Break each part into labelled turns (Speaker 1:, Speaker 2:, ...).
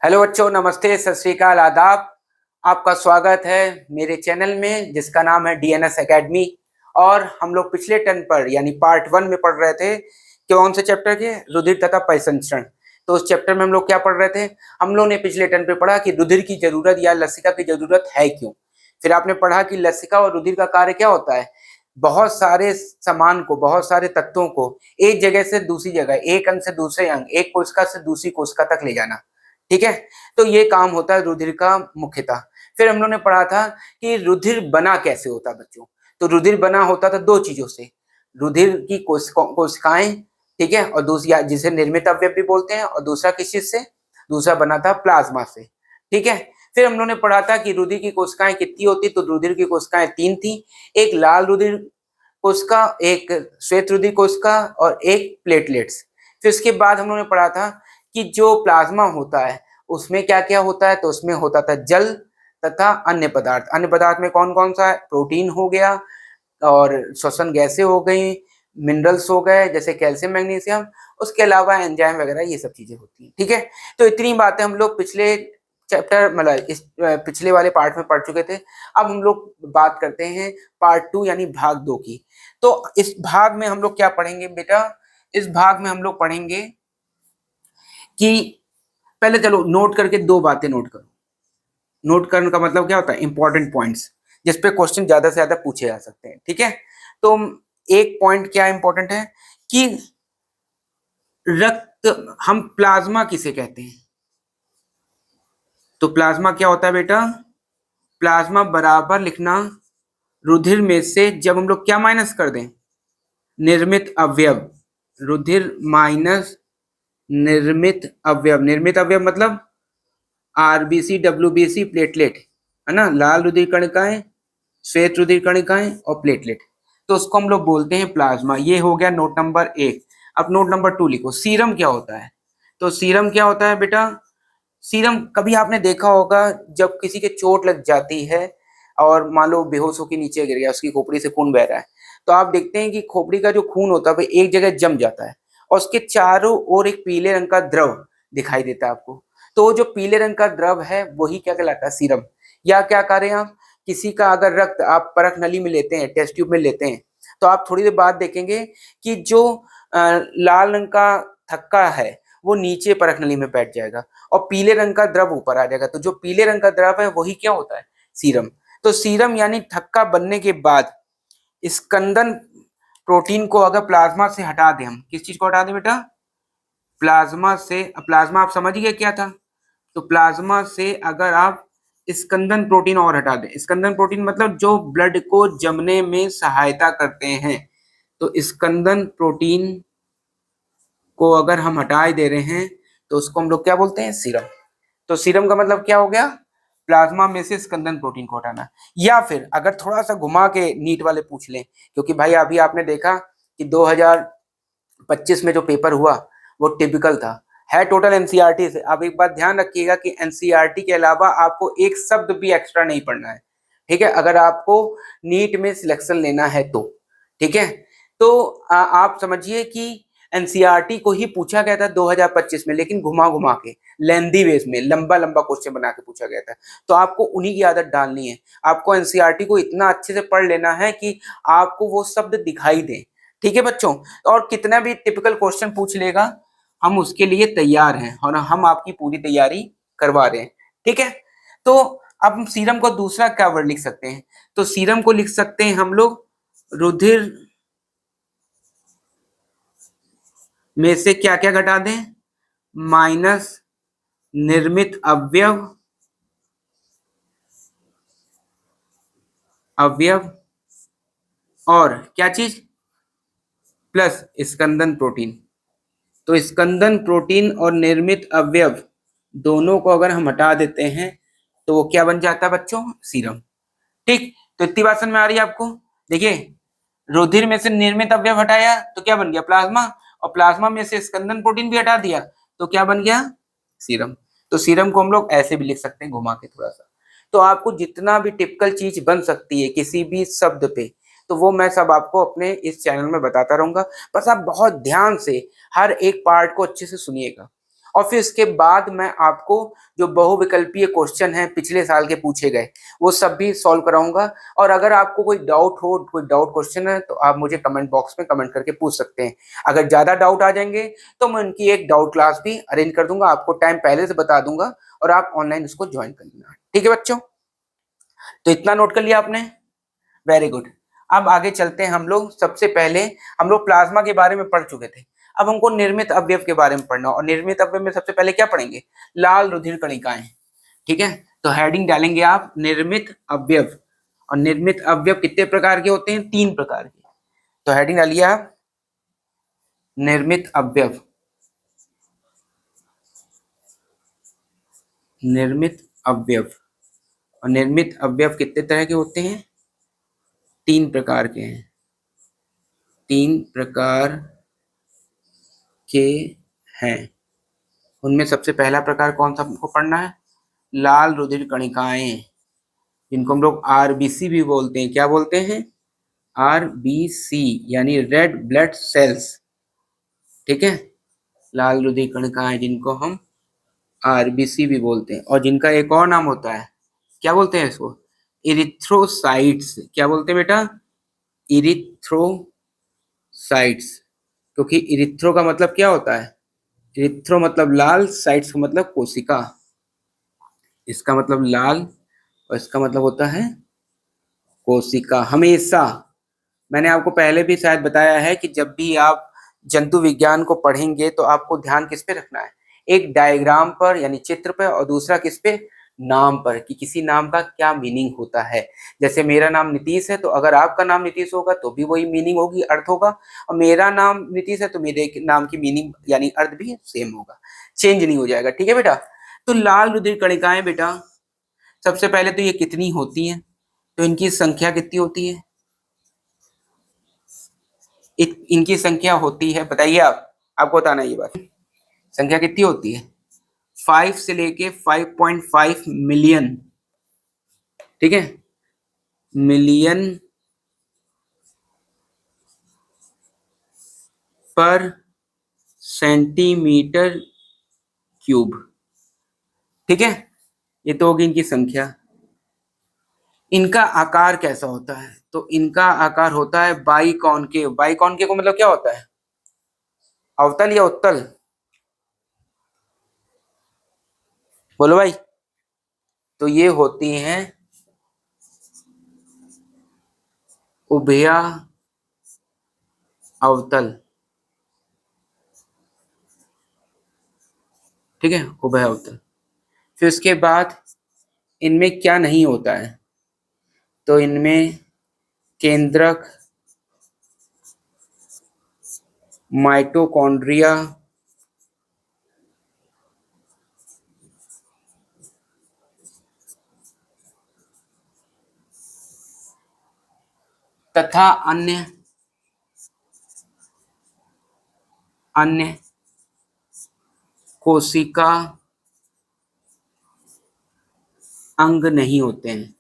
Speaker 1: Hello बच्चों, नमस्ते, सत श्री अकाल, आदाब। आपका स्वागत है मेरे चैनल में जिसका नाम है डीएनएस एकेडमी। और हम लोग पिछले टर्न पर यानी पार्ट 1 में पढ़ रहे थे कौन से चैप्टर के, रुधिर तथा परिसंचरण। तो उस चैप्टर में हम लोग क्या पढ़ रहे थे? हम लोग ने पिछले टर्न पे पढ़ा कि रुधिर की जरूरत या लसिका की जरूरत है क्यों। फिर आपने पढ़ा कि लसिका और रुधिर का कार्य क्या होता है। बहुत सारे सामान को, बहुत सारे तत्वों को एक जगह से दूसरी जगह, एक अंग से दूसरे अंग, एक कोशिका से दूसरी कोशिका तक ले जाना। ठीक है, तो ये काम होता है रुधिर का मुख्यतः। फिर हम लोगों ने पढ़ा था कि रुधिर बना कैसे होता है बच्चों। तो रुधिर बना होता था दो चीजों से, रुधिर की कोशिकाएं, ठीक है, और दूसरी जिसे निर्मित अवयव भी बोलते हैं, और दूसरा किस चीज से? दूसरा बना था प्लाज्मा से। ठीक है, फिर हम लोगों ने पढ़ा था कि रुधिर की कोशिकाएं कितनी होती, तो रुधिर की कोशिकाएं 3 थी। एक लाल रुधिर कोशिका, एक श्वेत रुधिर कोशिका और एक प्लेटलेट्स। फिर उसके बाद हम लोगों ने पढ़ा था कि जो प्लाज्मा होता है उसमें क्या क्या होता है, तो उसमें होता था जल तथा अन्य पदार्थ। अन्य पदार्थ में कौन कौन सा है? प्रोटीन हो गया, और श्वसन गैसें हो गई, मिनरल्स हो गए जैसे कैल्शियम, मैग्नीशियम। उसके अलावा एंजाइम वगैरह ये सब चीजें होती हैं। ठीक है, तो इतनी बातें हम लोग पिछले चैप्टर मतलब इस पिछले वाले पार्ट में पढ़ चुके थे। अब हम लोग बात करते हैं पार्ट 2 यानी भाग 2 की। तो इस भाग में हम लोग क्या पढ़ेंगे बेटा? इस भाग में हम लोग पढ़ेंगे कि पहले चलो नोट करके दो बातें नोट करो। नोट करने का मतलब क्या होता है? इंपॉर्टेंट पॉइंट्स जिसपे क्वेश्चन ज्यादा से ज्यादा पूछे जा सकते हैं। ठीक है, तो एक पॉइंट क्या इंपॉर्टेंट है कि रक्त, हम प्लाज्मा किसे कहते हैं? तो प्लाज्मा क्या होता है बेटा? प्लाज्मा बराबर लिखना रुधिर में से जब हम लोग क्या माइनस कर दें? निर्मित अवयव। रुधिर माइनस निर्मित अवयव। निर्मित अवयव मतलब आरबीसी, डब्ल्यूबीसी, प्लेटलेट, है ना। लाल रुधिर कणिकाएं, श्वेत रुधिर कणिकाएं और प्लेटलेट, तो उसको हम लोग बोलते हैं प्लाज्मा। ये हो गया नोट नंबर 1। अब नोट नंबर 2 लिखो, सीरम क्या होता है? तो सीरम क्या होता है बेटा? सीरम कभी आपने देखा होगा जब किसी के चोट लग जाती है और मान लो बेहोश होकर नीचे गिर गया, उसकी खोपड़ी से खून बह रहा है, तो आप देखते हैं कि खोपड़ी का जो खून होता है वो एक जगह जम जाता है और उसके चारों ओर एक पीले रंग का द्रव दिखाई देता है आपको। तो जो पीले रंग का द्रव है वही क्या कहलाता है? सीरम। या क्या करें आप, किसी का अगर रक्त आप परख नली में लेते हैं, टेस्ट ट्यूब में लेते हैं, तो आप थोड़ी देर बाद देखेंगे कि जो लाल रंग का थक्का है वो नीचे परख नली में बैठ जाएगा और पीले रंग का द्रव ऊपर आ जाएगा। तो जो पीले रंग का द्रव है वही क्या होता है? सीरम। तो सीरम यानी थक्का बनने के बाद स्कंदन प्रोटीन को अगर प्लाज्मा से हटा दें, हम किस चीज को हटा दें बेटा? प्लाज्मा से। प्लाज्मा आप समझ गए क्या था? तो प्लाज्मा से अगर आप स्कंदन प्रोटीन और हटा दें, स्कंदन प्रोटीन मतलब जो ब्लड को जमने में सहायता करते हैं, तो स्कंदन प्रोटीन को अगर हम हटा दे रहे हैं तो उसको हम लोग क्या बोलते हैं? सीरम। तो सीरम का मतलब क्या हो गया? प्लाज्मा में से स्कंदन प्रोटीन को हटाना। या फिर अगर थोड़ा सा घुमा के नीट वाले पूछ लें, क्योंकि भाई अभी आपने देखा कि 2025 में जो पेपर हुआ वो टिपिकल था, है टोटल एनसीईआरटी से। अब एक बात ध्यान रखिएगा कि एनसीईआरटी के अलावा आपको एक शब्द भी एक्स्ट्रा नहीं पढ़ना है। ठीक है, अगर आपको नीट में सिलेक्शन लेना है तो। ठीक है, तो आप समझिए कि एनसीईआरटी को ही पूछा गया था 2025 में, लेकिन घुमा घुमा के लेंदी वेज में लंबा लंबा क्वेश्चन बना के पूछा गया था। तो आपको उन्हीं की आदत डालनी है। आपको एनसीईआरटी को इतना अच्छे से पढ़ लेना है कि आपको वो शब्द दिखाई दे। ठीक है बच्चों, और कितना भी टिपिकल क्वेश्चन पूछ लेगा हम उसके लिए तैयार हैं और हम आपकी पूरी तैयारी करवा रहे हैं। ठीक है, तो अब हम सीरम को दूसरा क्या वर्ड लिख सकते हैं? तो सीरम को लिख सकते हैं हम लोग रुधिर में से क्या क्या घटा दें? माइनस निर्मित अवयव, अवयव और क्या चीज? प्लस स्कंदन प्रोटीन। तो स्कंदन प्रोटीन और निर्मित अवयव दोनों को अगर हम हटा देते हैं तो वो क्या बन जाता है बच्चों? सीरम। ठीक, तो इतनी बात समझ में आ रही है आपको? देखिए, रुधिर में से निर्मित अवयव हटाया तो क्या बन गया? प्लाज्मा। और प्लाज्मा में से स्कंदन प्रोटीन भी हटा दिया तो क्या बन गया? सीरम। तो सीरम को हम लोग ऐसे भी लिख सकते हैं घुमा के थोड़ा सा। तो आपको जितना भी टिपिकल चीज बन सकती है किसी भी शब्द पे, तो वो मैं सब आपको अपने इस चैनल में बताता रहूंगा। बस आप बहुत ध्यान से हर एक पार्ट को अच्छे से सुनिएगा और फिर उसके बाद मैं आपको जो बहुविकल्पीय क्वेश्चन हैं पिछले साल के पूछे गए वो सब भी सॉल्व कराऊंगा। और अगर आपको कोई डाउट हो, कोई डाउट क्वेश्चन है, तो आप मुझे कमेंट बॉक्स में कमेंट करके पूछ सकते हैं। अगर ज्यादा डाउट आ जाएंगे तो मैं उनकी एक डाउट क्लास भी अरेंज कर दूंगा, आपको टाइम पहले से बता दूंगा और आप ऑनलाइन उसको ज्वाइन कर लेना। ठीक है बच्चों, तो इतना नोट कर लिया आपने, वेरी गुड। अब आगे चलते हैं हम लोग। सबसे पहले हम लोग प्लाज्मा के बारे में पढ़ चुके थे, अब हमको निर्मित अवयव के बारे में पढ़ना। और निर्मित अवयव में सबसे पहले क्या पढ़ेंगे? लाल रुधिर कणिकाएं। ठीक है, तो हेडिंग डालेंगे आप निर्मित अवयव। और निर्मित अवयव कितने प्रकार के होते हैं? 3 प्रकार के। तो हेडिंग डालिए आप निर्मित अवयव। निर्मित अवयव, और निर्मित अवयव कितने तरह के होते हैं? 3 प्रकार के हैं। 3 प्रकार के हैं। उनमें सबसे पहला प्रकार कौन सा हमको पढ़ना है? लाल रुधिर कणिकाएं, जिनको हम लोग आरबीसी भी बोलते हैं। क्या बोलते हैं? आरबीसी यानी रेड ब्लड सेल्स। ठीक है, लाल रुधिर कणिकाएं जिनको हम आरबीसी भी बोलते हैं, और जिनका एक और नाम होता है, क्या बोलते हैं इसको? इरिथ्रोसाइट्स। क्या बोलते हैं बेटा? इरिथ्रोसाइट्स। क्योंकि इरिथ्रो का मतलब क्या होता है? इरिथ्रो मतलब लाल, साइट्स का मतलब कोशिका। इसका मतलब लाल और इसका मतलब होता है कोशिका। हमेशा, मैंने आपको पहले भी शायद बताया है कि जब भी आप जंतु विज्ञान को पढ़ेंगे तो आपको ध्यान किस पे रखना है? एक डायग्राम पर यानी चित्र पर, और दूसरा किस पे? नाम पर, कि किसी नाम का क्या मीनिंग होता है। जैसे मेरा नाम नीतीश है, तो अगर आपका नाम नीतीश होगा तो भी वही मीनिंग होगी, अर्थ होगा। और मेरा नाम नीतीश है तो मेरे नाम की मीनिंग यानी अर्थ भी सेम होगा, चेंज नहीं हो जाएगा। ठीक है बेटा, तो लाल रुधिर कणिकाएं बेटा, सबसे पहले तो ये कितनी होती हैं? तो इनकी संख्या कितनी होती है? इनकी संख्या होती है, बताइए आप, आपको बताना ये बात। संख्या कितनी होती है? 5 से लेके 5.5 मिलियन। ठीक है, मिलियन पर सेंटीमीटर क्यूब। ठीक है, ये तो होगी इनकी संख्या। इनका आकार कैसा होता है? तो इनका आकार होता है बाइकॉनकेव। बाइकॉनकेव को मतलब क्या होता है? अवतल या उत्तल? बोलो भाई। तो ये होती हैं उभया अवतल। ठीक है, उभय अवतल। फिर उसके बाद इनमें क्या नहीं होता है? तो इनमें केंद्रक, माइटोकॉन्ड्रिया, तथा अन्य अन्य कोशिका अंग नहीं होते हैं।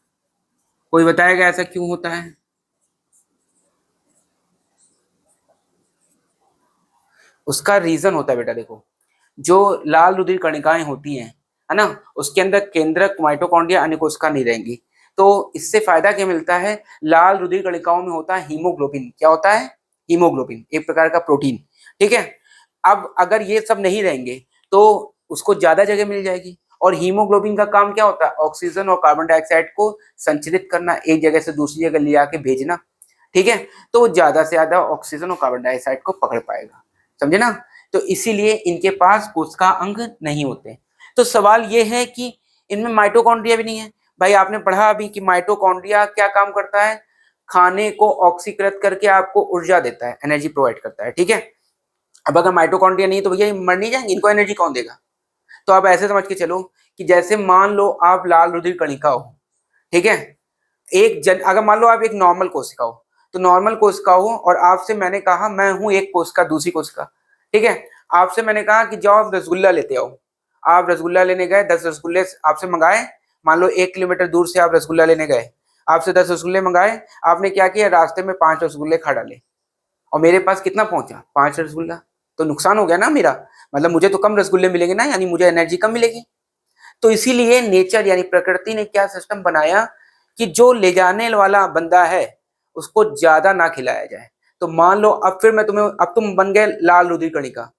Speaker 1: कोई बताएगा ऐसा क्यों होता है? उसका रीजन होता है बेटा, देखो, जो लाल रुधिर कणिकाएं होती हैं, है ना, उसके अंदर केंद्रक, माइटोकॉन्ड्रिया, अन्य कोशिका नहीं रहेंगी। तो इससे फायदा क्या मिलता है? लाल रुधिर कणिकाओं में होता है हीमोग्लोबिन। क्या होता है? हीमोग्लोबिन, एक प्रकार का प्रोटीन। ठीक है, अब अगर ये सब नहीं रहेंगे तो उसको ज्यादा जगह मिल जाएगी। और हीमोग्लोबिन का काम क्या होता है? ऑक्सीजन और कार्बन डाइऑक्साइड को संचरित करना, एक जगह से दूसरी जगह ले आके भेजना। ठीक है, तो वो ज्यादा से ज्यादा ऑक्सीजन और कार्बन डाइऑक्साइड को पकड़ पाएगा। समझे ना? तो इसीलिए इनके पास कोशिका अंग नहीं होते। तो सवाल ये है कि इनमें माइटोकॉन्ड्रिया भी नहीं है। भाई आपने पढ़ा अभी कि माइटोकॉन्ड्रिया क्या काम करता है? खाने को ऑक्सीकृत करके आपको ऊर्जा देता है, एनर्जी प्रोवाइड करता है। ठीक है, अब अगर माइटोकॉन्ड्रिया नहीं तो भैया मर नहीं जाएंगे, इनको एनर्जी कौन देगा? तो आप ऐसे समझ के चलो कि जैसे मान लो आप लाल रुधिर कणिका हो। ठीक है, अगर मान लो आप एक नॉर्मल कोशिका हो, तो नॉर्मल कोशिका हो और आपसे मैंने कहा मैं हूं एक कोशिका, दूसरी कोशिका। ठीक है, आपसे मैंने कहा कि जाओ आप रसगुल्ला लेते आओ। आप रसगुल्ला लेने गए, 10 रसगुल्ले आपसे मंगाए। मान लो 1 किलोमीटर दूर से आप रसगुल्ला लेने गए, आपसे 10 रसगुल्ले मंगाए। आपने क्या किया? रास्ते में 5 रसगुल्ले खा डाले, और मेरे पास कितना पहुंचा? 5 रसगुल्ला। तो नुकसान हो गया ना मेरा। मतलब मुझे तो कम रसगुल्ले मिलेंगे ना, यानी मुझे एनर्जी कम मिलेगी। तो इसीलिए नेचर यानी प्रकृति ने क्या सिस्टम बनाया कि जो ले जाने वाला बंदा है उसको ज्यादा ना खिलाया जाए। तो मान लो अब फिर मैं तुम्हें, अब तुम बन गए लाल रुधिर कणिका,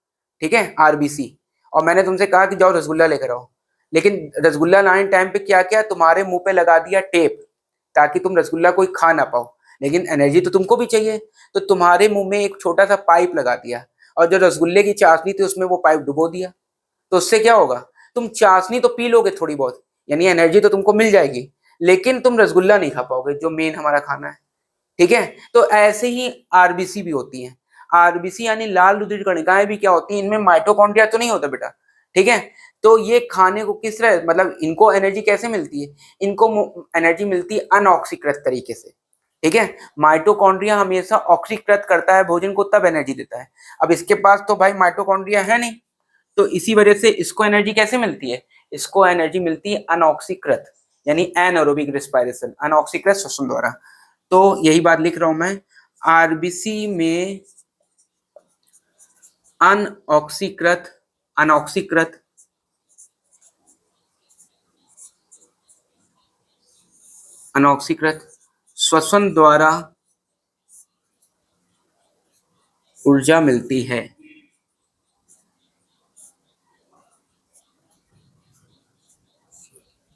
Speaker 1: ठीक है, आरबीसी, और मैंने तुमसे कहा कि जाओ रसगुल्ला लेकर आओ, लेकिन रसगुल्ला लाने टाइम पे क्या किया, तुम्हारे मुंह पे लगा दिया टेप ताकि तुम रसगुल्ला कोई खा ना पाओ, लेकिन एनर्जी तो तुमको भी चाहिए, तो तुम्हारे मुंह में एक छोटा सा पाइप लगा दिया, और जो रसगुल्ले की चाशनी थी उसमें वो पाइप डुबो दिया। तो उससे क्या होगा, तुम चाशनी तो पी लोगे थोड़ी बहुत, यानी एनर्जी तो तुमको मिल जाएगी, लेकिन तुम रसगुल्ला नहीं खा पाओगे जो मेन हमारा खाना है, ठीक है। तो ऐसे ही आरबीसी भी होती है। आरबीसी यानी लाल रुधिर कणिकाएं भी क्या होती हैं, इनमें माइटोकॉन्ड्रिया तो नहीं होता बेटा, ठीक है। तो ये खाने को किस तरह, मतलब इनको एनर्जी कैसे मिलती है, इनको एनर्जी मिलती है अनऑक्सीकृत तरीके से, ठीक है। माइटोकॉन्ड्रिया हमेशा ऑक्सीकृत करता है भोजन को, तब एनर्जी देता है। अब इसके पास तो भाई माइटोकॉन्ड्रिया है नहीं, तो इसी वजह से इसको एनर्जी कैसे मिलती है, इसको एनर्जी मिलती है अनऑक्सीकृत यानी एनएरोबिक रेस्पिरेशन, अनऑक्सीकृत श्वसन द्वारा। तो यही बात लिख रहा हूं मैं, आरबीसी में अनऑक्सीकृत अनऑक्सीकृत अनऑक्सीकृत श्वसन द्वारा ऊर्जा मिलती है।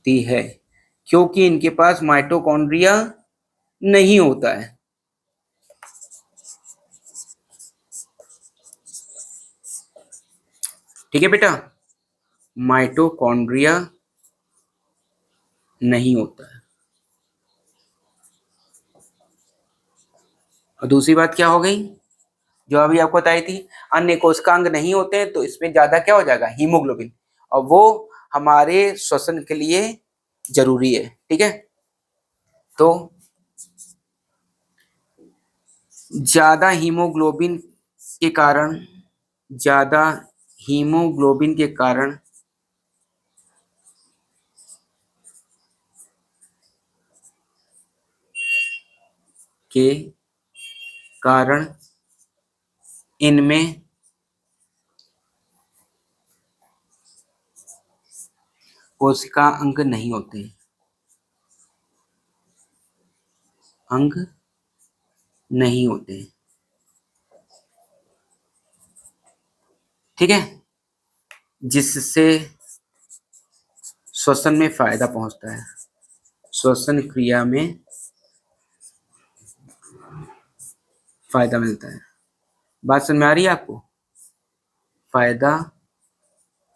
Speaker 1: है क्योंकि इनके पास माइटोकॉन्ड्रिया नहीं होता है। ठीक है बेटा, माइटोकॉन्ड्रिया नहीं होता है। और दूसरी बात क्या हो गई, जो अभी आपको बताई थी, अन्य कोशिकांग नहीं होते हैं, तो इसमें ज्यादा क्या हो जाएगा, हीमोग्लोबिन, और वो हमारे श्वसन के लिए जरूरी है, ठीक है। तो ज्यादा हीमोग्लोबिन के कारण ज्यादा हीमोग्लोबिन के कारण के कारण इनमें कोशिका अंग नहीं होते, अंग नहीं होते, ठीक है, जिससे श्वसन में फायदा पहुंचता है, श्वसन क्रिया में फायदा मिलता है। बात समझ में आ रही है आपको, फायदा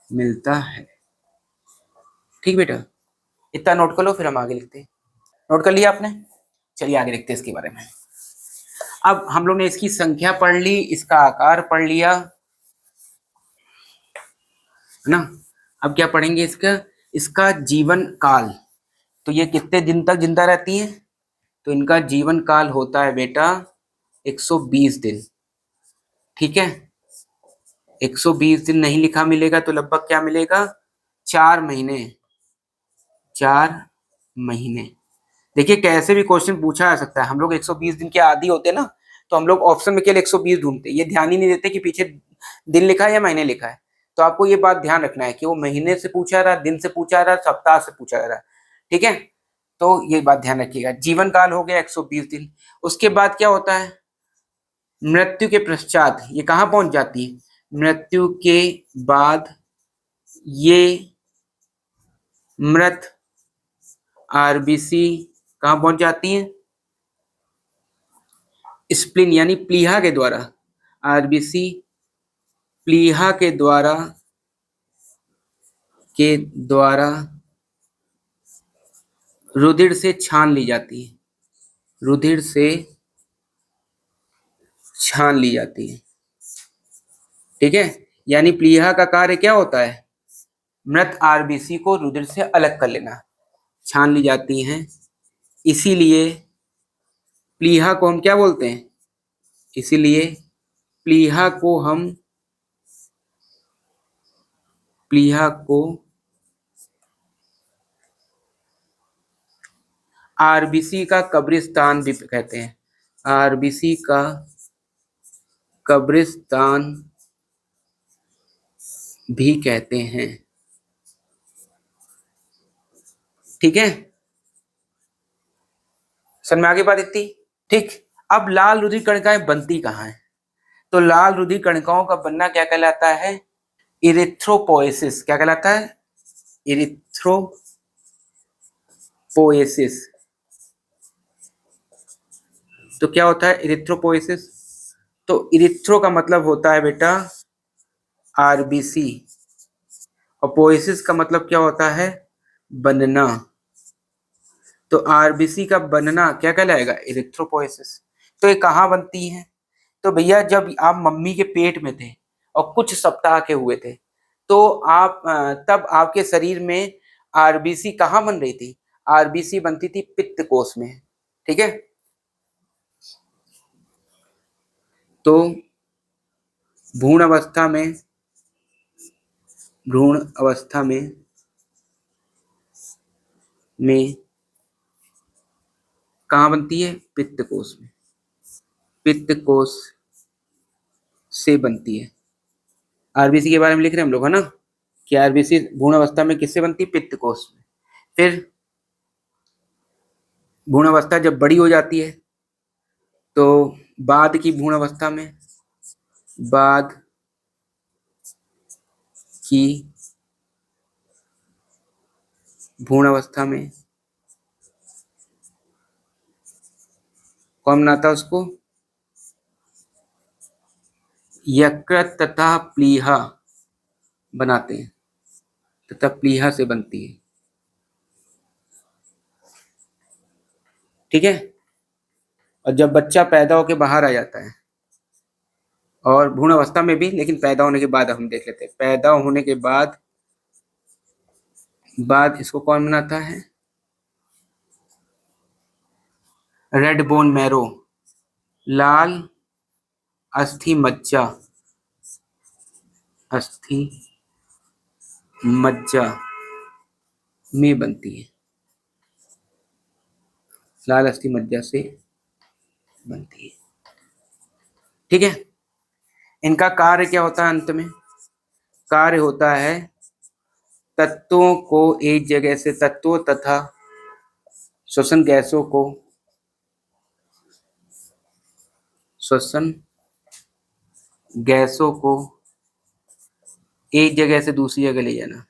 Speaker 1: मिलता है, ठीक बेटा। इतना नोट कर लो, फिर हम आगे लिखते हैं। नोट कर लिया आपने, चलिए आगे लिखते हैं इसके बारे में। अब हम लोग ने इसकी संख्या पढ़ ली, इसका आकार पढ़ लिया, है ना। अब क्या पढ़ेंगे, इसका इसका जीवन काल, तो ये कितने दिन तक जिंदा रहती हैं, तो इनका जीवन काल होता है बेटा 120 दिन, ठीक है। 120 दिन नहीं लिखा मिलेगा तो लगभग क्या मिलेगा, 4 महीने, 4 महीने। देखिए कैसे भी क्वेश्चन पूछा जा सकता है, हम लोग 120 दिन के आदी होते हैं ना, तो हम लोग ऑप्शन में केवल 120 ढूंढते हैं, ये ध्यान ही नहीं देते कि पीछे दिन लिखा है या महीने लिखा है। तो आपको ये बात ध्यान रखना है कि वो महीने से पूछा रहा, दिन से पूछा रहा, सप्ताह से पूछा जा रहा है, ठीक है। तो ये बात ध्यान रखिएगा, जीवन काल हो गया 120 दिन। उसके बाद क्या होता है, मृत्यु के पश्चात ये कहाँ पहुंच जाती है, मृत्यु के बाद ये मृत आरबीसी कहाँ पहुंच जाती है, स्प्लीन यानी प्लीहा के द्वारा, आरबीसी प्लीहा के द्वारा रुधिर से छान ली जाती है, रुधिर से छान ली जाती है, ठीक है। यानी प्लीहा का कार्य क्या होता है, मृत आरबीसी को रुधिर से अलग कर लेना, छान ली जाती हैं। इसीलिए प्लीहा को हम क्या बोलते हैं, इसीलिए प्लीहा को हम प्लीहा को आरबीसी का कब्रिस्तान भी कहते हैं, आरबीसी का कब्रिस्तान भी कहते हैं। ठीक है, समझ में आगे बात इतनी। ठीक, अब लाल रुधिर कणिकाएं बनती कहाँ है? तो लाल रुधिर कणिकाओं का बनना क्या कहलाता है? इरिथ्रोपोएसिस। क्या कहलाता है? इरिथ्रोपोएसिस। तो क्या होता है इरिथ्रोपोएसिस? तो इरिथ्रो का मतलब होता है बेटा आरबीसी, और पोएसिस का मतलब क्या होता है? बनना। तो आरबीसी का बनना क्या कहलाएगा? इरिथ्रोपोएसिस। तो ये कहाँ बनती है? तो भैया जब आप मम्मी के पेट में थे और कुछ सप्ताह के हुए थे, तो आप तब आपके शरीर में आरबीसी कहाँ बन रही थी? आरबीसी बनती थी पित्त कोश में। ठीक है, तो भ्रूण अवस्था में भ्रूण अवस्था में कहाँ बनती है? पित्त कोश में। पित्त कोश से बनती है। आरबीसी के बारे में लिख रहे हैं हम लोग, है ना, कि आरबीसी भ्रूण अवस्था में किससे बनती है? पित्त कोश में। फिर भ्रूण अवस्था जब बड़ी हो जाती है, तो बाद की भ्रूण अवस्था में बाद की भ्रूण अवस्था में कौन बनाता है उसको? यकृत तथा प्लीहा बनाते हैं, तथा प्लीहा से बनती है। ठीक है, और जब बच्चा पैदा होकर बाहर आ जाता है, और भ्रूण अवस्था में भी, लेकिन पैदा होने के बाद हम देख लेते हैं। पैदा होने के बाद इसको कौन बनाता है? रेड बोन मैरो, लाल अस्थि मज्जा, अस्थि मज्जा में बनती है। लाल अस्थि मज्जा से बनती है। ठीक है, इनका कार्य क्या होता है? अंत में कार्य होता है तत्वों को एक जगह से, तत्वों तथा श्वसन गैसों को, श्वसन गैसों को एक जगह से दूसरी जगह ले जाना।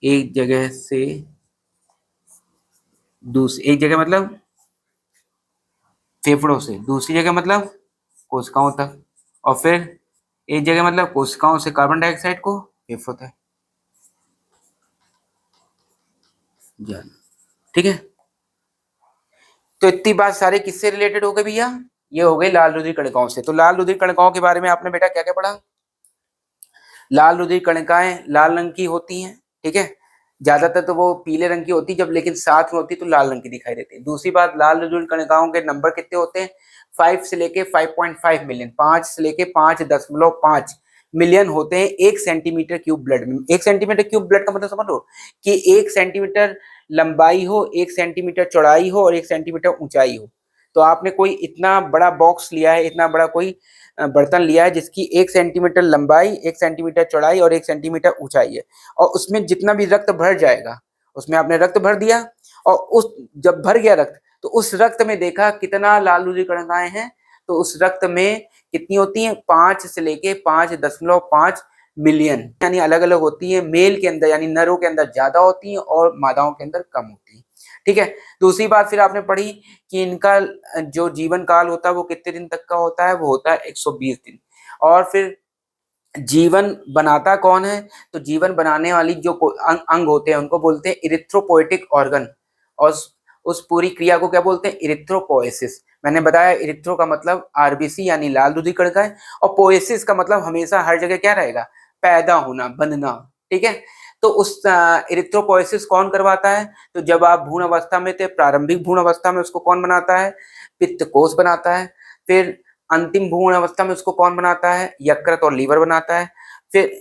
Speaker 1: एक जगह से दूसरी, एक जगह मतलब फेफड़ों से, दूसरी जगह मतलब कोशिकाओं तक, और फिर एक जगह मतलब कोशिकाओं से कार्बन डाइऑक्साइड को फेफड़ों तक जाना। ठीक है, तो इतनी बात सारे किससे रिलेटेड हो गए भैया? ये हो गई लाल रुधिर कणिकाओं से। तो लाल रुधिर कणिकाओं के बारे में आपने बेटा क्या क्या पढ़ा? लाल रुधिर कणिकाएं लाल रंग की होती हैं। ठीक है, ज्यादातर तो वो पीले रंग की होती, जब लेकिन साथ में होती तो लाल रंग की दिखाई देती है। दूसरी बात, लाल रुधिर कणिकाओं के नंबर कितने होते हैं? 5 से लेके 5.5 मिलियन, 5 से लेके 5.5 मिलियन होते हैं 1 सेंटीमीटर क्यूब ब्लड में। 1 सेंटीमीटर क्यूब ब्लड का मतलब समझ लो कि 1 सेंटीमीटर लंबाई हो, 1 सेंटीमीटर चौड़ाई हो, और 1 सेंटीमीटर ऊंचाई हो। तो आपने कोई इतना बड़ा बॉक्स लिया है, इतना बड़ा कोई बर्तन लिया है जिसकी 1 सेंटीमीटर लंबाई, 1 सेंटीमीटर चौड़ाई और 1 सेंटीमीटर ऊंचाई है, और उसमें जितना भी रक्त भर जाएगा, उसमें आपने रक्त भर दिया, और उस जब भर गया रक्त, तो उस रक्त में देखा कितना लाल रुधिर कणिकाएं हैं, तो उस रक्त में कितनी होती हैं? 5 से लेके 5.5 मिलियन, यानी अलग अलग होती है। मेल के अंदर यानी नरों के अंदर ज्यादा होती हैं और मादाओं के अंदर कम होती है। ठीक है, दूसरी बात फिर आपने पढ़ी कि इनका जो जीवन काल होता है वो कितने दिन तक का होता है? वो होता है 120 दिन। और फिर जीवन बनाता कौन है? तो जीवन बनाने वाली जो अंग होते हैं उनको बोलते हैं इरिथ्रोपोएटिक ऑर्गन, और उस पूरी क्रिया को क्या बोलते हैं? इरिथ्रोपोएसिस। मैंने बताया इरिथ्रो का मतलब आरबीसी यानी लाल रुधिर कणिकाएं, और पोएसिस का मतलब हमेशा हर जगह क्या रहेगा? पैदा होना, बनना। ठीक है, तो उस इरिथ्रोपोएसिस कौन करवाता है? तो जब आप भ्रूण अवस्था में थे, प्रारंभिक भ्रूण अवस्था में, उसको कौन बनाता है? पित्त कोष बनाता है। फिर अंतिम भ्रूण अवस्था में उसको कौन बनाता है? यकृत और लीवर बनाता है। फिर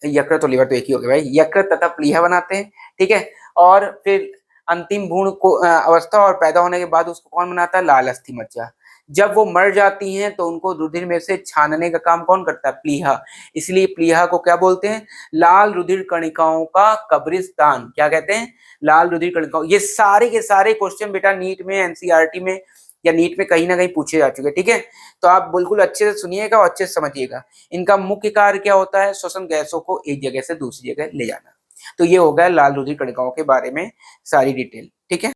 Speaker 1: यकृत और लीवर तो एक ही हो गया भाई, यकृत तथा प्लीहा बनाते हैं। ठीक है, और फिर अंतिम भ्रूण को अवस्था और पैदा होने के बाद उसको कौन बनाता है? लाल अस्थि मज्जा। जब वो मर जाती हैं तो उनको रुधिर में से छानने का काम कौन करता है? प्लीहा। इसलिए प्लीहा को क्या बोलते हैं? लाल रुधिर कणिकाओं का कब्रिस्तान। क्या कहते हैं? लाल रुधिर कणिकाओं। ये सारे के सारे क्वेश्चन बेटा नीट में, एनसीईआरटी में या नीट में कहीं ना कहीं पूछे जा चुके हैं, ठीक है। तो आप बिल्कुल अच्छे से सुनिएगा और अच्छे से समझिएगा। इनका मुख्य कार्य क्या होता है? श्वसन गैसों को एक जगह से दूसरी जगह ले जाना। तो ये हो गया लाल रुधिर कणिकाओं के बारे में सारी डिटेल, ठीक है।